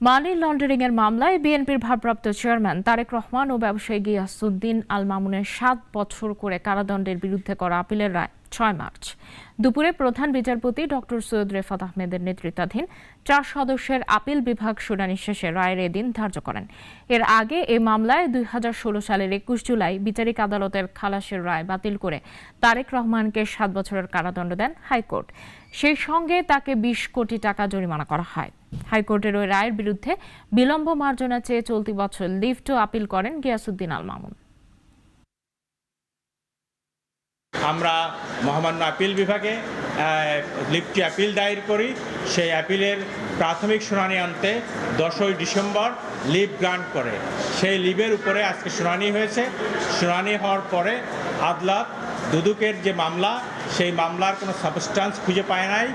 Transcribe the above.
Money laundering এর মামলায় বিএনপির ভারপ্রাপ্ত চেয়ারম্যান তারেক রহমান ও ব্যবসায়ী গিয়াসউদ্দিন আল মামুনের ৭ বছর করে কারাদণ্ডের বিরুদ্ধে করা আপিলের রায় ৬ মার্চ দুপুরে প্রধান বিচারপতি ডক্টর সৈয়দ রেফাত আহমেদের নেতৃত্বাধীন ৪ সদস্যের আপিল বিভাগ শুনানি শেষে রায়ের এদিন ধার্য করেন। এর আগে এই মামলায় ২০১৬ সালের ২১ জুলাই বিচারিক আদালতের খালাসের রায় বাতিল করে তারেক রহমানকে ৭ বছরের কারাদণ্ড দেন হাইকোর্ট। সেই সঙ্গে তাকে ২০ কোটি টাকা জরিমানা করা হয়। হাইকোর্টের ওই রায়ের বিরুদ্ধে বিলম্ব মার্জনা চেয়ে চলতি বছর লিভ টু আপিল করেন গিয়াসউদ্দিন আল মামুন। আমরা মহামান্য আপিল বিভাগে লিভ টু আপিল দায়ের করি। সেই আপিলের প্রাথমিক শুনানি আনতে 10ই ডিসেম্বর লিভ গ্রান্ট করে। সেই লিভের উপরে আজকে শুনানি হয়েছে। শুনানি হওয়ার পরে আদালত দুদকের যে মামলা, সেই মামলার কোনো সাবস্টান্স খুঁজে পায় নাই।